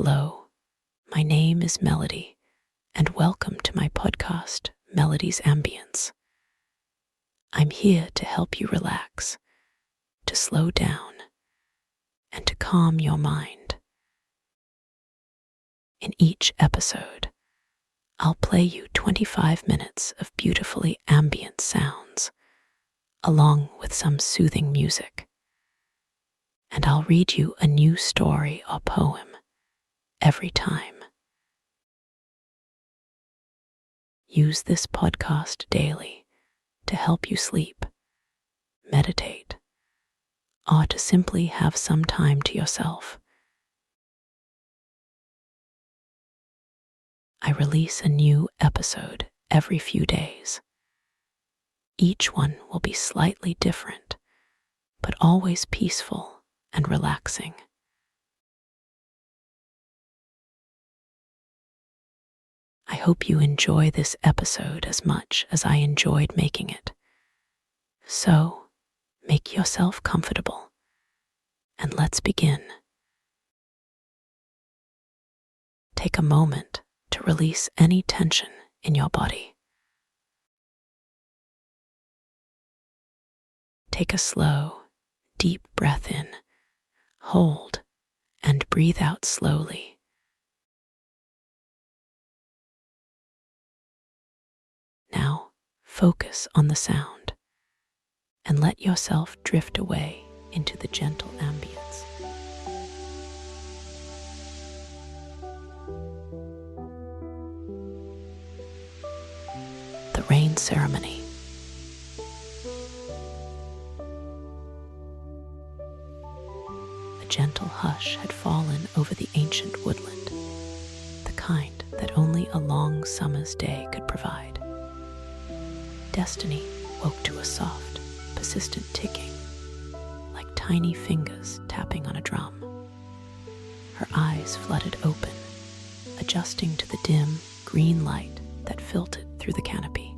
Hello, my name is Melody, and welcome to my podcast, Melody's Ambience. I'm here to help you relax, to slow down, and to calm your mind. In each episode, I'll play you 25 minutes of beautifully ambient sounds, along with some soothing music. And I'll read you a new story or poem every time. Use this podcast daily to help you sleep, meditate, or to simply have some time to yourself. I release a new episode every few days. Each one will be slightly different, but always peaceful and relaxing. I hope you enjoy this episode as much as I enjoyed making it. So, make yourself comfortable, and let's begin. Take a moment to release any tension in your body. Take a slow, deep breath in, hold, and breathe out slowly. Now, focus on the sound and let yourself drift away into the gentle ambience. The rain ceremony. A gentle hush had fallen over the ancient woodland, the kind that only a long summer's day could provide. Destiny woke to a soft, persistent ticking, like tiny fingers tapping on a drum. Her eyes flooded open, adjusting to the dim, green light that filtered through the canopy.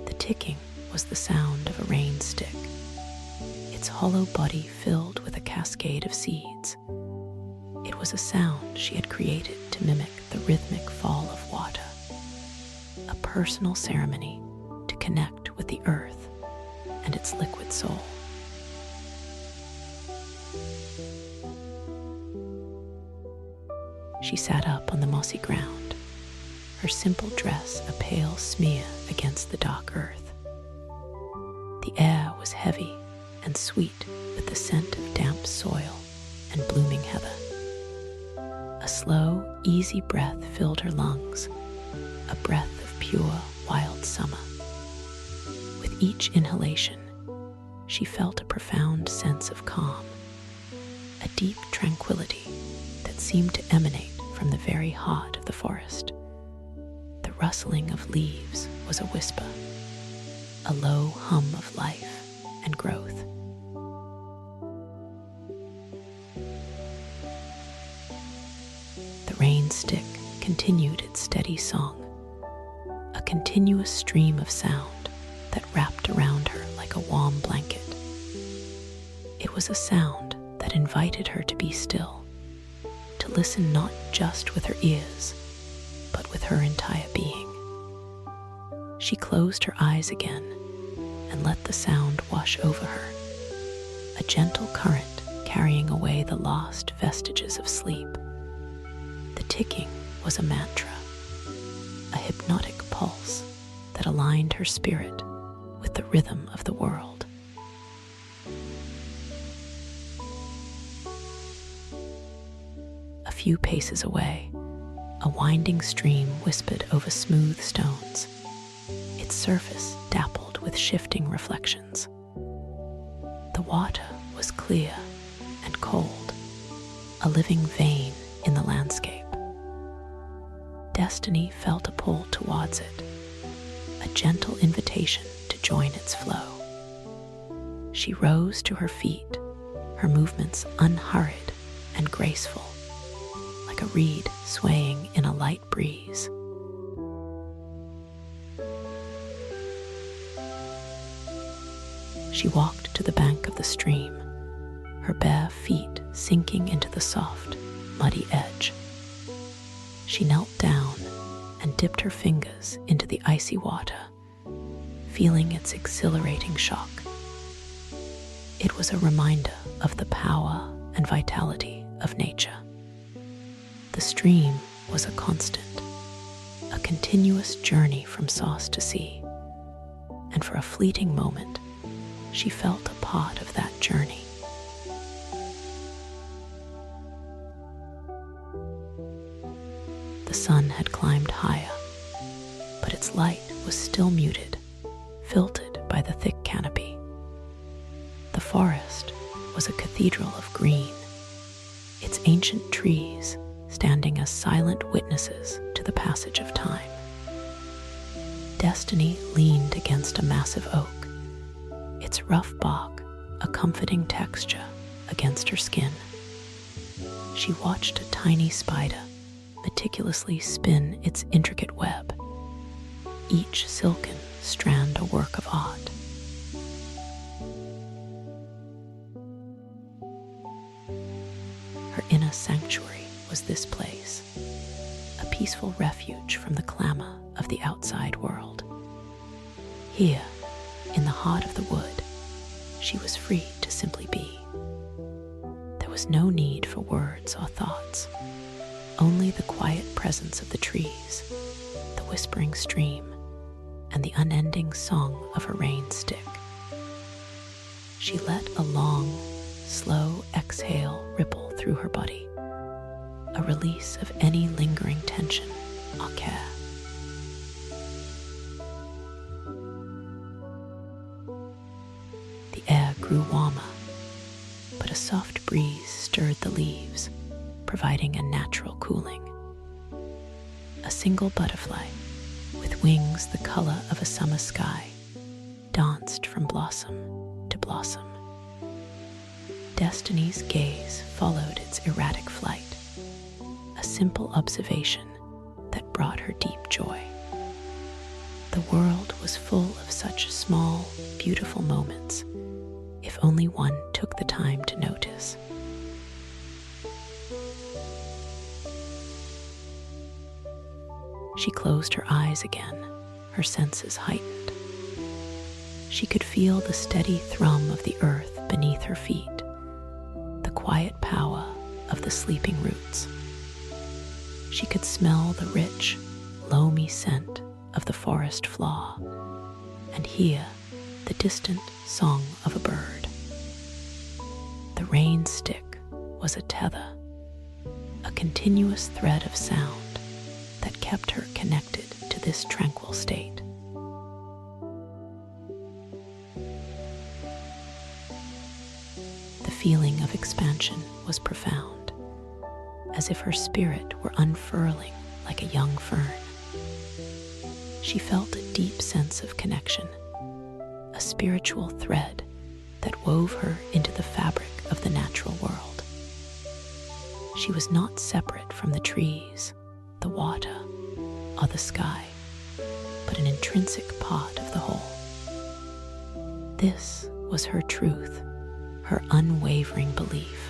The ticking was the sound of a rain stick, its hollow body filled with a cascade of seeds. It was a sound she had created to mimic the rhythmic fall of water, a personal ceremony to connect with the earth and its liquid soul. She sat up on the mossy ground, her simple dress a pale smear against the dark earth. The air was heavy and sweet with the scent of damp soil and blooming heather. A slow, easy breath filled her lungs, a breath of pure, wild summer. With each inhalation, she felt a profound sense of calm, a deep tranquility that seemed to emanate from the very heart of the forest. The rustling of leaves was a whisper, a low hum of life and growth. The rain stick continued its steady song, a continuous stream of sound that wrapped around her like a warm blanket. It was a sound that invited her to be still, to listen not just with her ears, but with her entire being. She closed her eyes again and let the sound wash over her, a gentle current carrying away the lost vestiges of sleep. The ticking was a mantra, a hypnotic pulse that aligned her spirit with the rhythm of the world. A few paces away, a winding stream whispered over smooth stones, its surface dappled with shifting reflections. The water was clear and cold, a living vein in the landscape. Destiny felt a pull towards it, a gentle invitation to join its flow. She rose to her feet, her movements unhurried and graceful, like a reed swaying in a light breeze. She walked to the bank of the stream, her bare feet sinking into the soft, muddy edge. She knelt down and dipped her fingers into the icy water, feeling its exhilarating shock. It was a reminder of the power and vitality of nature. The stream was a constant, a continuous journey from source to sea, and for a fleeting moment, she felt a part of that journey. The sun had climbed higher, but its light was still muted, filtered by the thick canopy. The forest was a cathedral of green, its ancient trees standing as silent witnesses to the passage of time. Destiny leaned against a massive oak, its rough bark a comforting texture against her skin. She watched a tiny spider meticulously spin its intricate web, each silken strand a work of art. Her inner sanctuary was this place, a peaceful refuge from the clamor of the outside world. Here, in the heart of the wood, she was free to simply be. There was no need for words or thoughts, only the quiet presence of the trees, the whispering stream, and the unending song of her rain stick. She let a long, slow exhale ripple through her body, a release of any lingering tension or care. The air grew warmer, but a soft breeze stirred the leaves, providing a natural cooling. A single butterfly, with wings the color of a summer sky, danced from blossom to blossom. Destiny's gaze followed its erratic flight, a simple observation that brought her deep joy. The world was full of such small, beautiful moments, if only one took the time to notice. She closed her eyes again, her senses heightened. She could feel the steady thrum of the earth beneath her feet, the quiet power of the sleeping roots. She could smell the rich, loamy scent of the forest floor and hear the distant song of a bird. The rain stick was a tether, a continuous thread of sound that kept her connected to this tranquil state. The feeling of expansion was profound, as if her spirit were unfurling like a young fern. She felt a deep sense of connection, a spiritual thread that wove her into the fabric of the natural world. She was not separate from the trees, the water, or the sky, but an intrinsic part of the whole. This was her truth, her unwavering belief.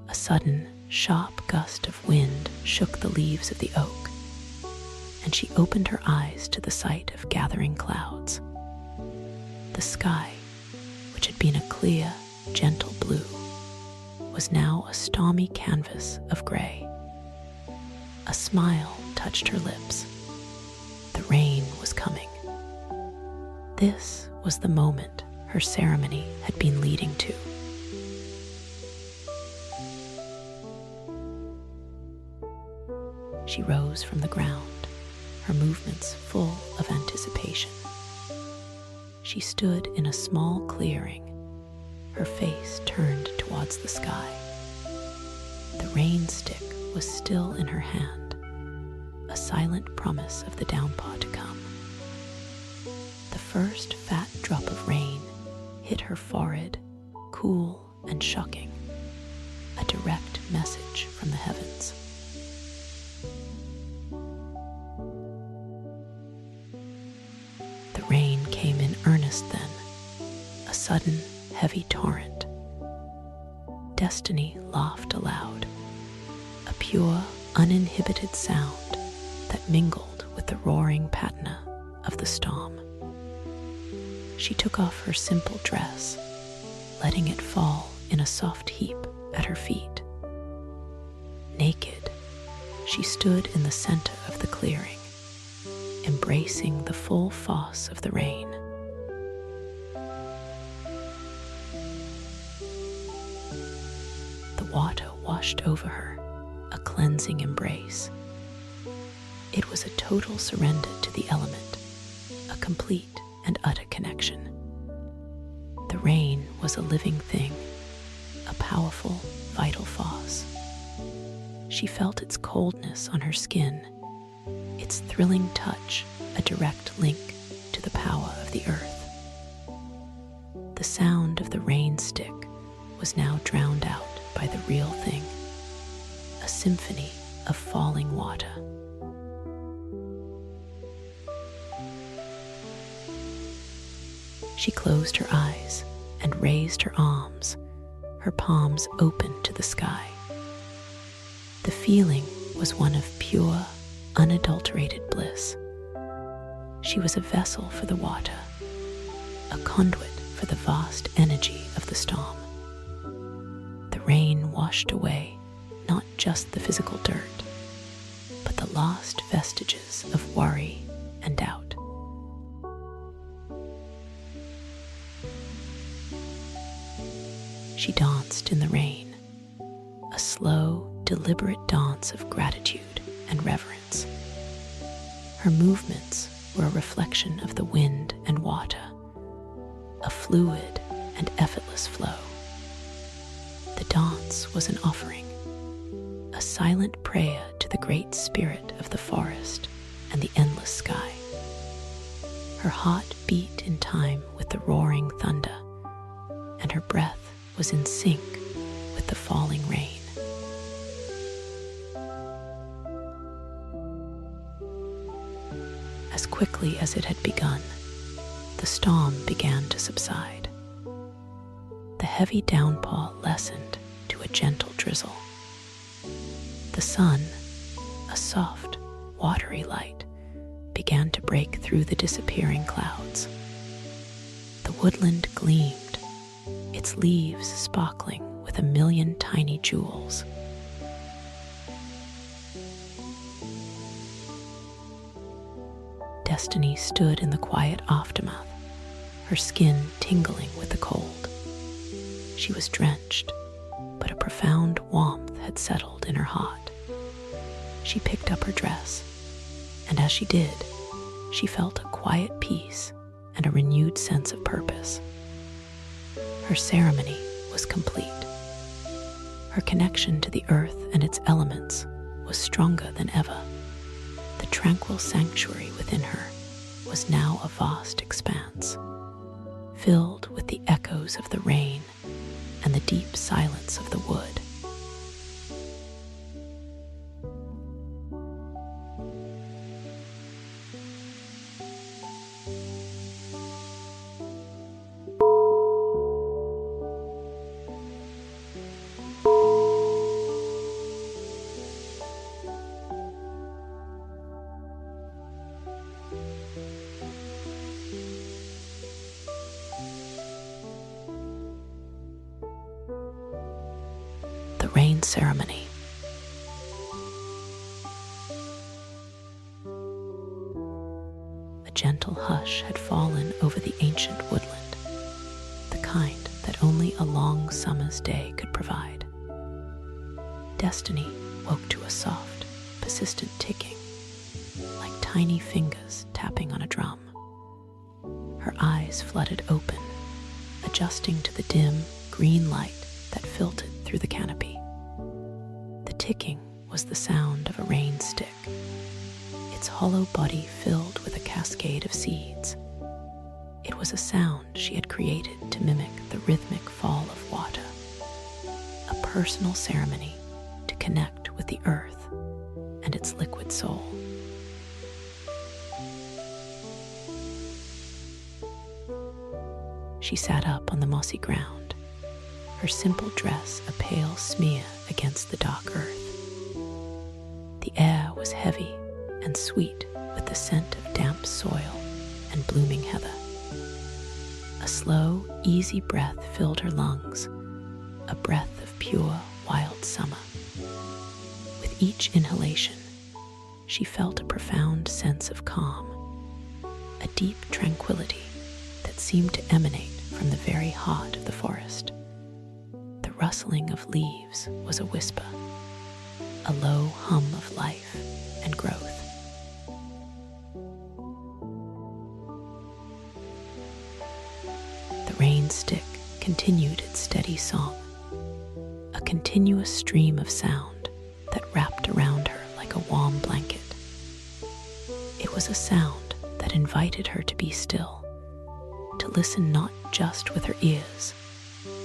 A sudden, sharp gust of wind shook the leaves of the oak, and she opened her eyes to the sight of gathering clouds. The sky, which had been a clear, gentle blue, was now a stormy canvas of gray. A smile touched her lips. The rain was coming. This was the moment her ceremony had been leading to. She rose from the ground, her movements full of anticipation. She stood in a small clearing, her face turned towards the sky. The rain stick was still in her hand, a silent promise of the downpour to come. The first fat drop of rain hit her forehead, cool and shocking, a direct message from the heavens. The rain came in earnest then, a sudden, heavy torrent. Destiny laughed aloud, a pure, uninhibited sound that mingled with the roaring patina of the storm. She took off her simple dress, letting it fall in a soft heap at her feet. Naked, she stood in the center of the clearing, embracing the full force of the rain. The water washed over her, a cleansing embrace. It was a total surrender to the element, a complete and utter connection. The rain was a living thing, a powerful, vital force. She felt its coldness on her skin, its thrilling touch, a direct link to the power of the earth. The sound of the rain stick was now drowned out by the real thing, a symphony of falling water. She closed her eyes and raised her arms, her palms open to the sky. The feeling was one of pure, unadulterated bliss. She was a vessel for the water, a conduit for the vast energy of the storm. The rain washed away not just the physical dirt, but the last vestiges of worry and doubt. She danced in the rain, a slow, deliberate dance of gratitude and reverence. Her movements were a reflection of the wind and water, a fluid and effortless flow. The dance was an offering, a silent prayer to the great spirit of the forest and the endless sky. Her heart beat in time with the roaring thunder, and her breath was in sync with the falling rain. As quickly as it had begun, the storm began to subside. The heavy downpour lessened to a gentle drizzle. The sun, a soft, watery light, began to break through the disappearing clouds. The woodland gleamed, its leaves sparkling with a million tiny jewels. Destiny stood in the quiet aftermath, her skin tingling with the cold. She was drenched, but a profound warmth had settled in her heart. She picked up her dress, and as she did, she felt a quiet peace and a renewed sense of purpose. Her ceremony was complete. Her connection to the earth and its elements was stronger than ever. The tranquil sanctuary within her was now a vast expanse, filled with the echoes of the rain and the deep silence of the wood. The rain ceremony. A gentle hush had fallen over the ancient woodland, the kind that only a long summer's day could provide. Destiny woke to a soft, persistent ticking, like tiny fingers tapping on a drum. Her eyes fluttered open, adjusting to the dim, green light that filtered through the canopy. The ticking was the sound of a rain stick, its hollow body filled with a cascade of seeds. It was a sound she had created to mimic the rhythmic fall of water, a personal ceremony to connect with the earth and its liquid soul. She sat up on the mossy ground, her simple dress a pale smear against the dark earth. The air was heavy and sweet with the scent of damp soil and blooming heather. A slow, easy breath filled her lungs, a breath of pure, wild summer. With each inhalation, she felt a profound sense of calm, a deep tranquility that seemed to emanate from the very heart of the forest. The rustling of leaves was a whisper, a low hum of life and growth. The rain stick continued its steady song, a continuous stream of sound that wrapped around her like a warm blanket. It was a sound that invited her to be still, to listen not just with her ears,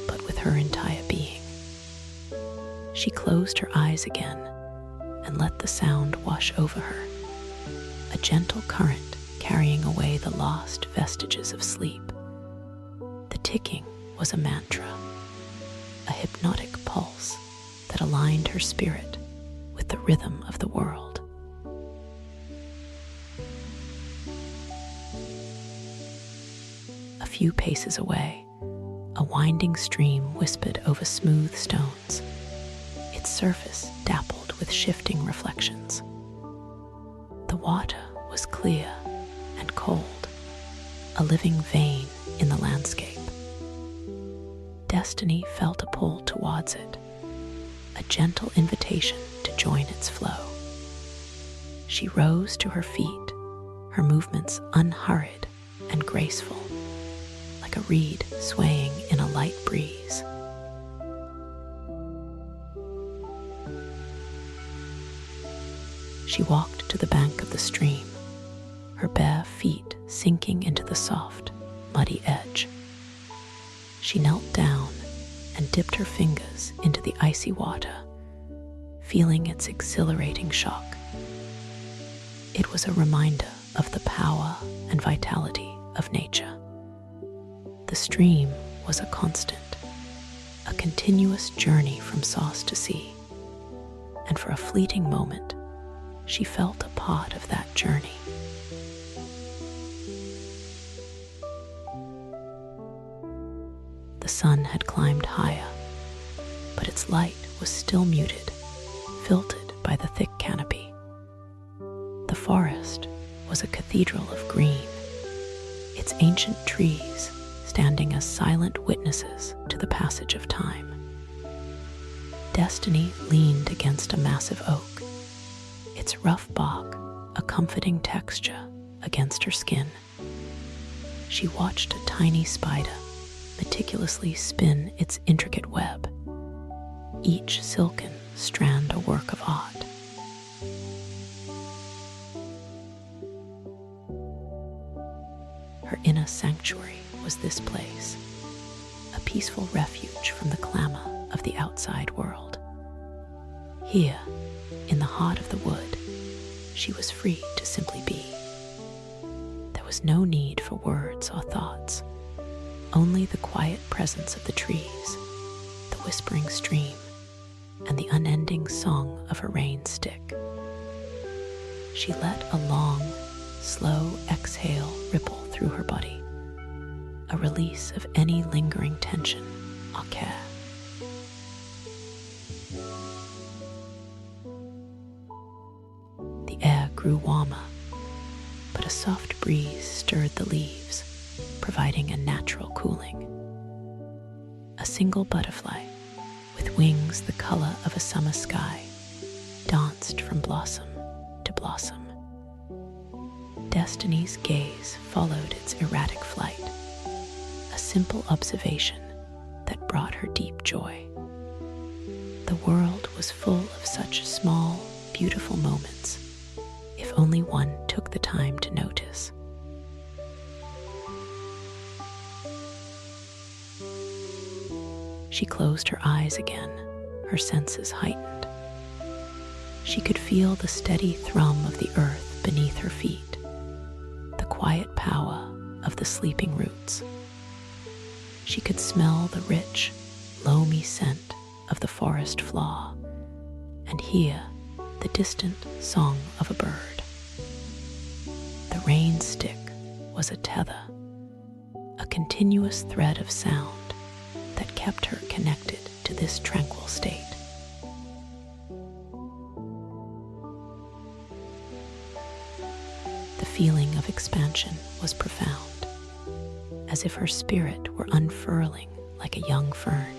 but with her entire being. She closed her eyes again and let the sound wash over her, a gentle current carrying away the lost vestiges of sleep. The ticking was a mantra, a hypnotic pulse that aligned her spirit with the rhythm of the world. A few paces away, a winding stream whispered over smooth stones, its surface dappled with shifting reflections. The water was clear and cold, a living vein in the landscape. Destiny felt a pull towards it, a gentle invitation to join its flow. She rose to her feet, her movements unhurried and graceful, like a reed swaying in a light breeze. She walked to the bank of the stream, her bare feet sinking into the soft, muddy edge. She knelt down and dipped her fingers into the icy water, feeling its exhilarating shock. It was a reminder of the power and vitality of nature. The stream was a constant, a continuous journey from source to sea, and for a fleeting moment, she felt a part of that journey. The sun had climbed higher, but its light was still muted, filtered by the thick canopy. The forest was a cathedral of green, its ancient trees standing as silent witnesses to the passage of time. Destiny leaned against a massive oak, its rough bark a comforting texture against her skin. She watched a tiny spider meticulously spin its intricate web, each silken strand a work of art. Her inner sanctuary was this place, a peaceful refuge from the clamor of the outside world. Here, in the heart of the wood, she was free to simply be. There was no need for words or thoughts, only the quiet presence of the trees, the whispering stream, and the unending song of her rain stick. She let a long, slow exhale ripple through her body, a release of any lingering tension or care. The air grew warmer, but a soft breeze stirred the leaves, providing a natural cooling. A single butterfly, with wings the color of a summer sky, danced from blossom to blossom. Destiny's gaze followed its erratic flight, a simple observation that brought her deep joy. The world was full of such small, beautiful moments, if only one took the time to notice. She closed her eyes again, her senses heightened. She could feel the steady thrum of the earth beneath her feet, the quiet power of the sleeping roots. She could smell the rich, loamy scent of the forest flaw and hear the distant song of a bird. The rain stick was a tether, a continuous thread of sound that kept her connected to this tranquil state. The feeling of expansion was profound, as if her spirit were unfurling like a young fern.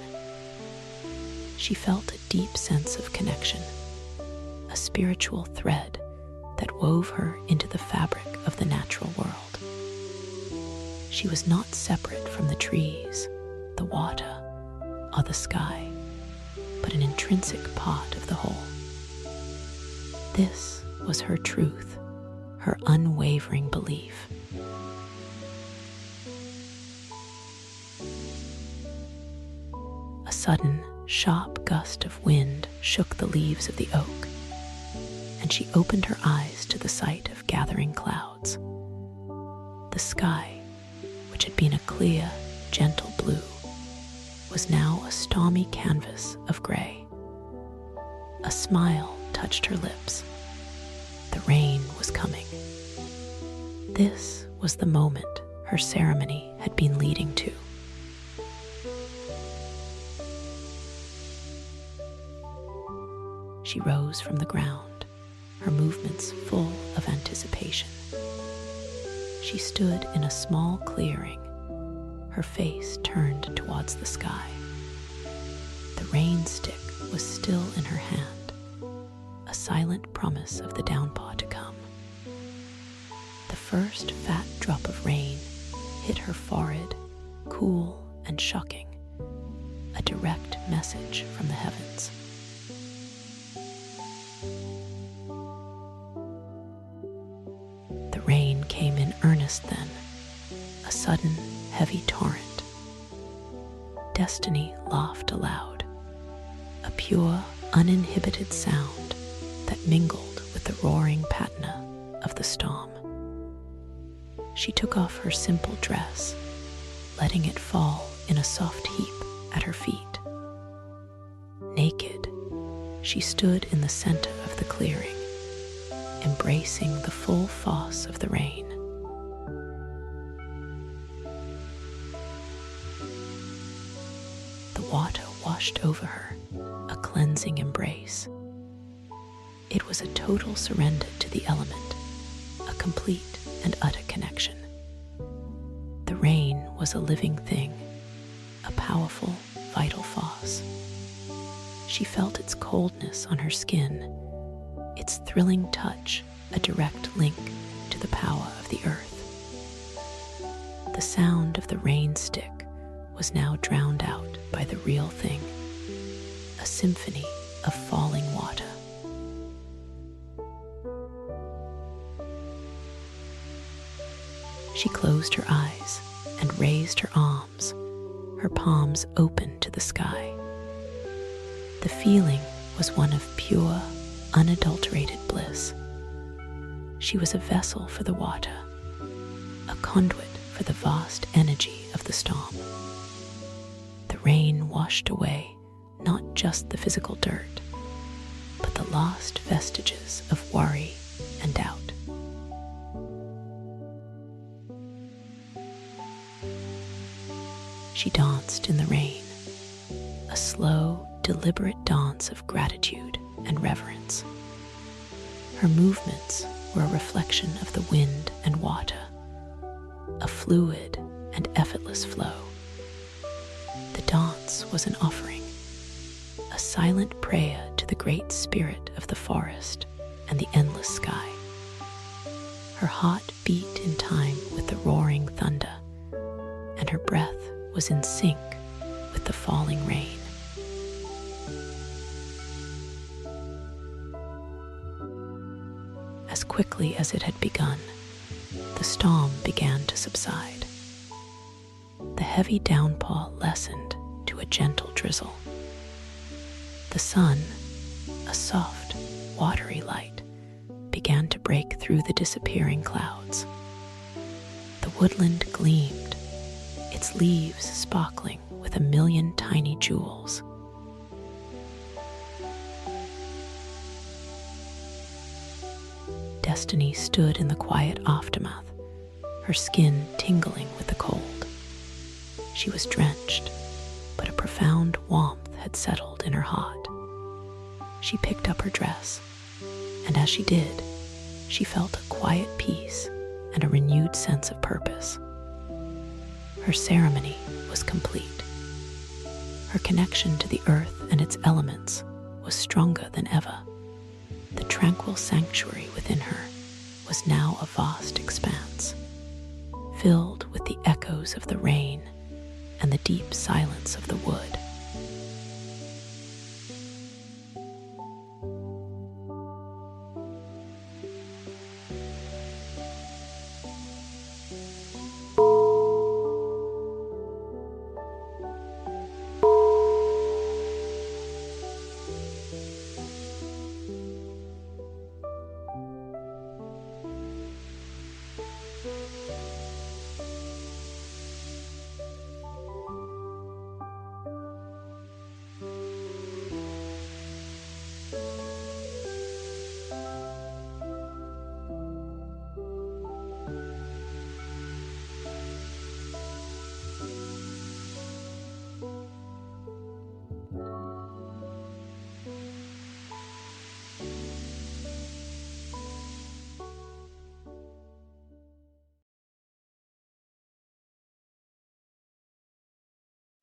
She felt a deep sense of connection, a spiritual thread that wove her into the fabric of the natural world. She was not separate from the trees, the water, or the sky, but an intrinsic part of the whole. This was her truth, her unwavering belief. A sudden, sharp gust of wind shook the leaves of the oak, and she opened her eyes to the sight of gathering clouds. The sky, which had been a clear, gentle blue, was now a stormy canvas of gray. A smile touched her lips. The rain was coming. This was the moment her ceremony had been leading to. She rose from the ground, her movements full of anticipation. She stood in a small clearing, her face turned towards the sky. The rain stick was still in her hand, a silent promise of the downpour to come. The first fat drop of rain hit her forehead, cool and shocking, a direct message from the heavens. The rain came in earnest then, a sudden, heavy torrent. Destiny laughed aloud, a pure, uninhibited sound that mingled with the roaring patina of the storm. She took off her simple dress, letting it fall in a soft heap at her feet. Naked, she stood in the center of the clearing, embracing the full force of the rain. The water washed over her, a cleansing embrace. It was a total surrender to the element, a complete and utter connection. The rain was a living thing, a powerful, vital force. She felt its coldness on her skin, its thrilling touch, a direct link to the power of the earth. The sound of the rain stick was now drowned out by the real thing, a symphony of falling water. She closed her eyes and raised her arms, her palms open to the sky. The feeling was one of pure, unadulterated bliss. She was a vessel for the water, a conduit for the vast energy of the storm. The rain washed away not just the physical dirt, but the last vestiges of worry and doubt. She danced in the rain, a slow, deliberate dance of gratitude and reverence. Her movements were a reflection of the wind and water, a fluid and effortless flow. The dance was an offering, a silent prayer to the great spirit of the forest and the endless sky. Her heart beat in time with the roaring thunder, and her breath was in sync with the falling rain. As quickly as it had begun, the storm began to subside. The heavy downpour lessened to a gentle drizzle. The sun, a soft, watery light, began to break through the disappearing clouds. The woodland gleamed, its leaves sparkling with a million tiny jewels. Destiny stood in the quiet aftermath, her skin tingling with the cold. She was drenched, but a profound warmth had settled in her heart. She picked up her dress, and as she did, she felt a quiet peace and a renewed sense of purpose. Her ceremony was complete. Her connection to the earth and its elements was stronger than ever. The tranquil sanctuary within her was now a vast expanse, filled with the echoes of the rain and the deep silence of the wood.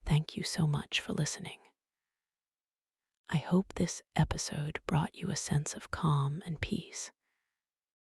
Thank you so much for listening. I hope this episode brought you a sense of calm and peace.